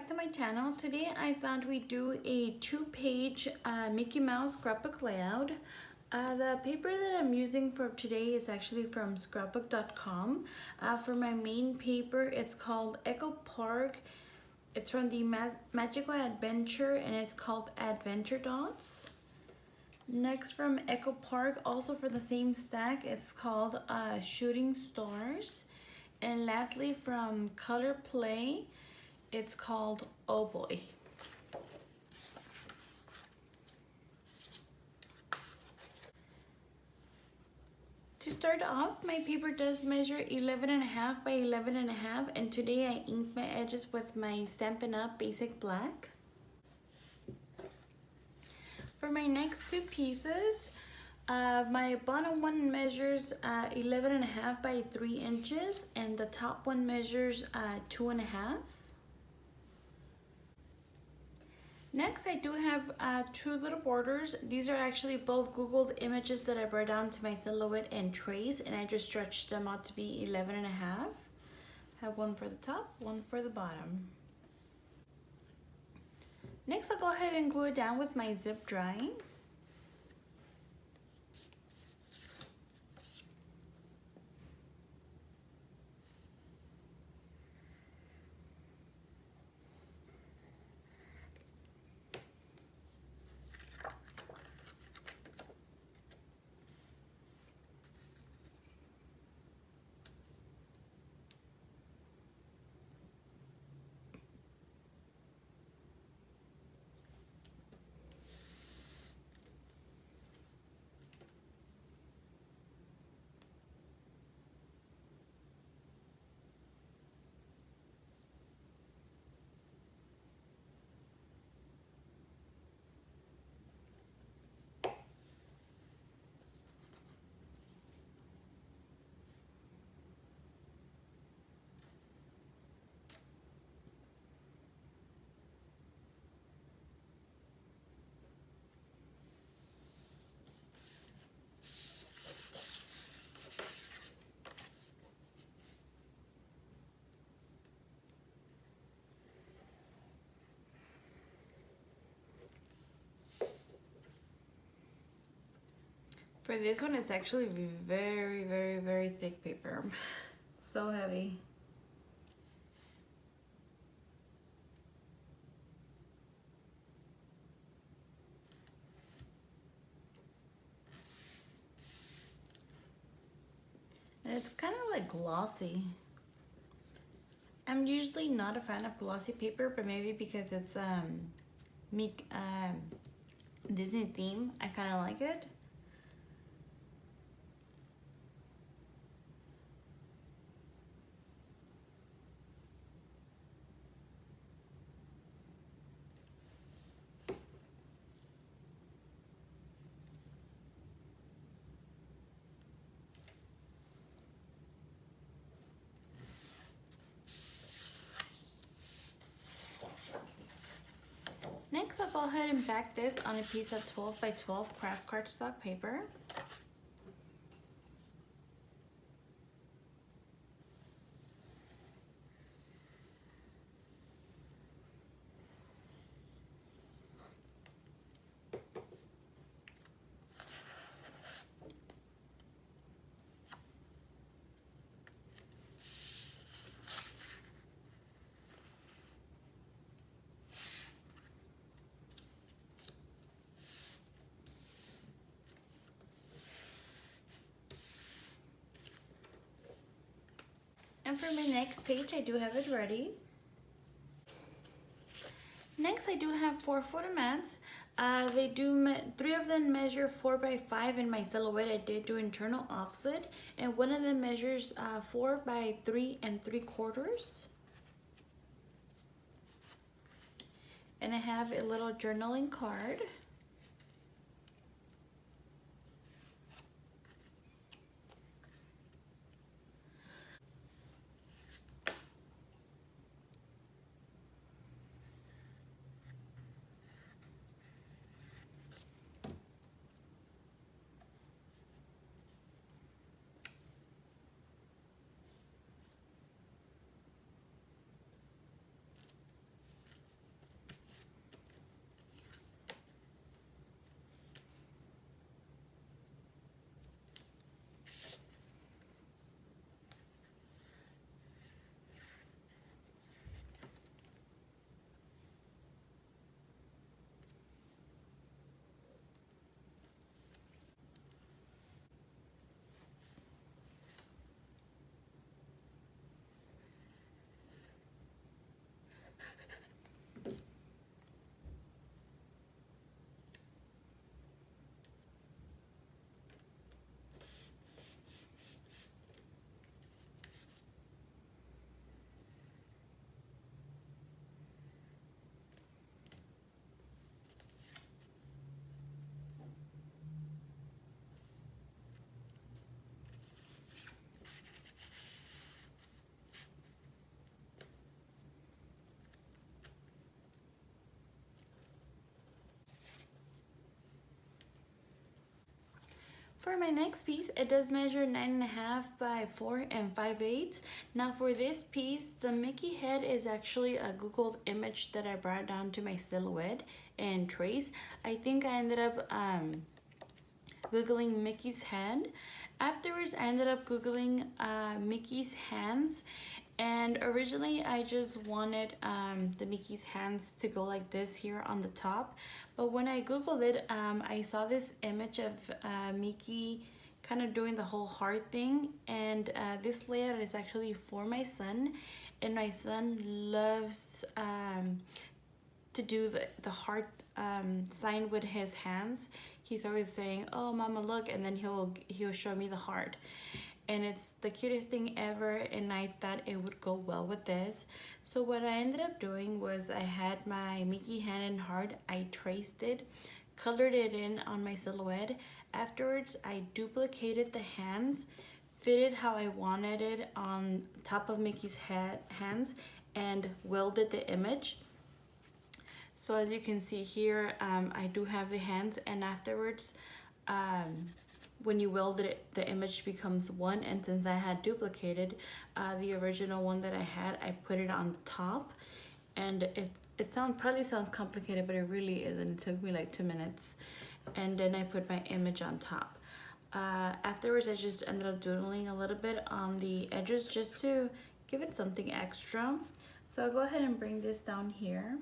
back to my channel. Today I thought we'd do a 2-page Mickey Mouse scrapbook layout. The paper that I'm using for today is actually from Scrapbook.com. For my main paper, it's called Echo Park. It's from the Magical Adventure and it's called Adventure Dots. Next from Echo Park, also for the same stack, it's called Shooting Stars. And lastly from Color Play, it's called Oh Boy. To start off, my paper does measure 11.5 by 11.5, and today I inked my edges with my Stampin' Up! Basic Black. For my next two pieces, my bottom one measures 11.5 by 3 inches, and the top one measures 2.5. Next, I do have two little borders. These are actually both Googled images that I brought down to my silhouette and trace, and I just stretched them out to be 11.5. Have one for the top, one for the bottom. Next, I'll go ahead and glue it down with my zip drying. For this one, it's actually very, very, very thick paper. So heavy. And it's kind of like glossy. I'm usually not a fan of glossy paper, but maybe because it's Disney theme, I kind of like it. Next, I'll go ahead and back this on a piece of 12 by 12 craft cardstock paper. And for my next page, I do have it ready. Next, I do have 4 photo mats. Three of them measure 4 by 5 in my silhouette. I did do internal offset, and one of them measures 4 by 3 3/4. And I have a little journaling card. For my next piece, it does measure 9.5 by 4 5/8. Now for this piece, the Mickey head is actually a Googled image that I brought down to my silhouette and trace. I think I ended up Googling Mickey's head. Afterwards, I ended up Googling Mickey's hands. And originally, I just wanted the Mickey's hands to go like this here on the top. But when I Googled it, I saw this image of Mickey kind of doing the whole heart thing. And this layout is actually for my son. And my son loves to do the heart sign with his hands. He's always saying, "Oh, Mama, look," and then he'll show me the heart. And it's the cutest thing ever, and I thought it would go well with this. So what I ended up doing was I had my Mickey hand and heart. I traced it, colored it in on my silhouette. Afterwards, I duplicated the hands, fitted how I wanted it on top of Mickey's hands, and welded the image. So as you can see here, I do have the hands, and afterwards, when you weld it, the image becomes one. And since I had duplicated the original one that I had, I put it on top. And it probably sounds complicated, but it really isn't. It took me like 2 minutes. And then I put my image on top. Afterwards, I just ended up doodling a little bit on the edges just to give it something extra. So I'll go ahead and bring this down here.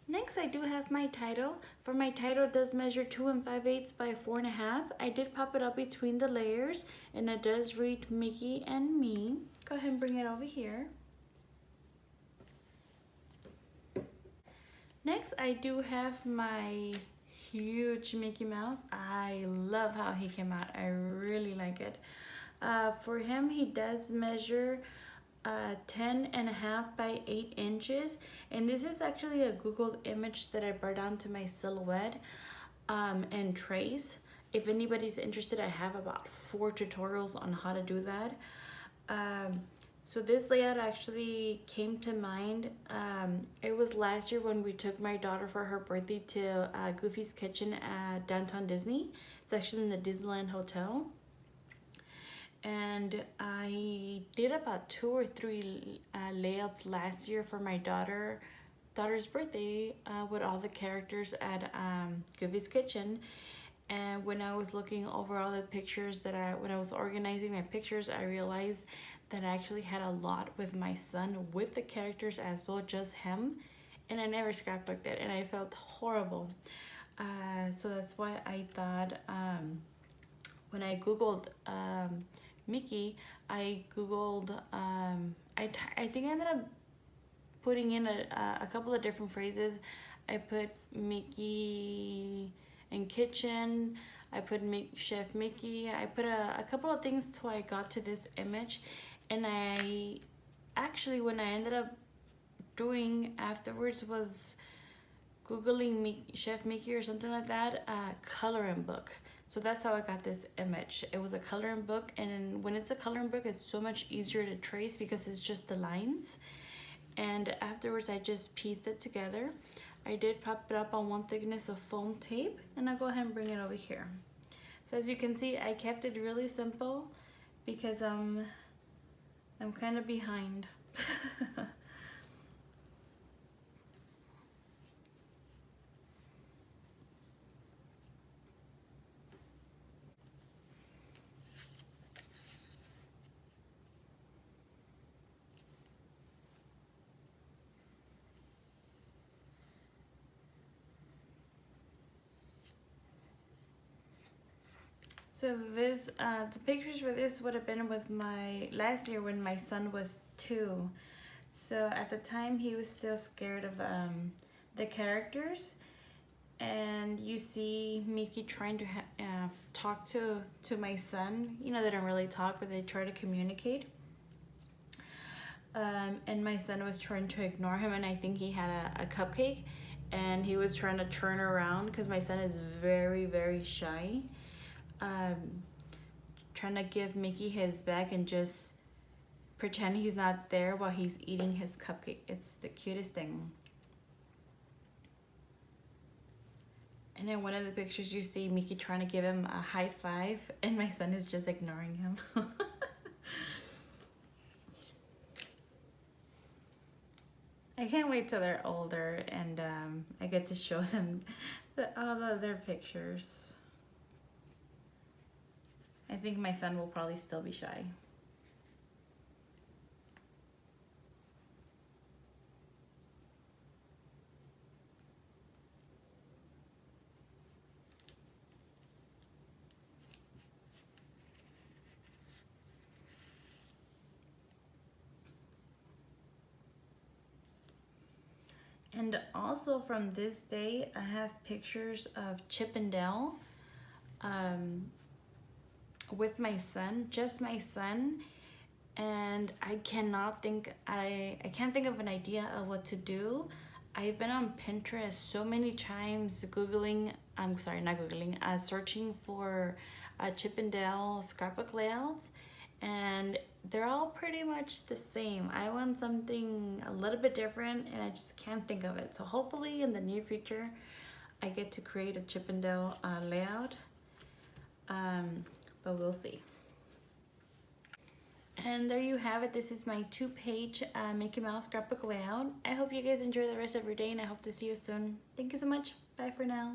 Next, I do have my title. For my title, it does measure 2 5/8 by 4.5. I did pop it up between the layers, and it does read Mickey and Me. Go ahead and bring it over here. Next, I do have my huge Mickey Mouse. I love how he came out. I really like it. For him, he does measure 10.5 by 8 inches, and this is actually a Googled image that I brought down to my silhouette and trace. If anybody's interested, I have about 4 tutorials on how to do that. So this layout actually came to mind. It was last year when we took my daughter for her birthday to Goofy's Kitchen at downtown Disney. It's actually in the Disneyland Hotel. And I did about 2 or 3 layouts last year for my daughter's birthday with all the characters at Goofy's Kitchen. And when I was looking over all the pictures when I was organizing my pictures, I realized that I actually had a lot with my son with the characters as well, just him. And I never scrapbooked it, and I felt horrible. So that's why I thought when I Googled Mickey, I Googled, I think I ended up putting in a couple of different phrases. I put Mickey in kitchen, I put Chef Mickey, I put a couple of things till I got to this image. And I actually, when I ended up doing afterwards was Googling Chef Mickey or something like that, coloring book. So that's how I got this image. It was a coloring book, and when it's a coloring book, it's so much easier to trace because it's just the lines. And afterwards, I just pieced it together. I did pop it up on 1 thickness of foam tape, and I'll go ahead and bring it over here. So as you can see, I kept it really simple because I'm kind of behind. So this, the pictures for this would have been with my last year when my son was 2. So at the time he was still scared of the characters, and you see Mickey trying to talk to my son. You know, they don't really talk, but they try to communicate. And my son was trying to ignore him, and I think he had a cupcake, and he was trying to turn around because my son is very, very shy. Trying to give Mickey his back and just pretend he's not there while he's eating his cupcake. It's the cutest thing. And in one of the pictures you see Mickey trying to give him a high five and my son is just ignoring him. I can't wait till they're older and I get to show them all the other pictures. I think my son will probably still be shy. And also from this day, I have pictures of Chip and Dale with my son, just my son. And I can't think of an idea of what to do. I've been on Pinterest so many times searching for Chip and Dale scrapbook layouts, and they're all pretty much the same. I want something a little bit different and I just can't think of it. So hopefully in the near future I get to create a Chip and Dale layout, but we'll see. And there you have it. This is my 2-page Mickey Mouse scrapbook layout. I hope you guys enjoy the rest of your day and I hope to see you soon. Thank you so much. Bye for now.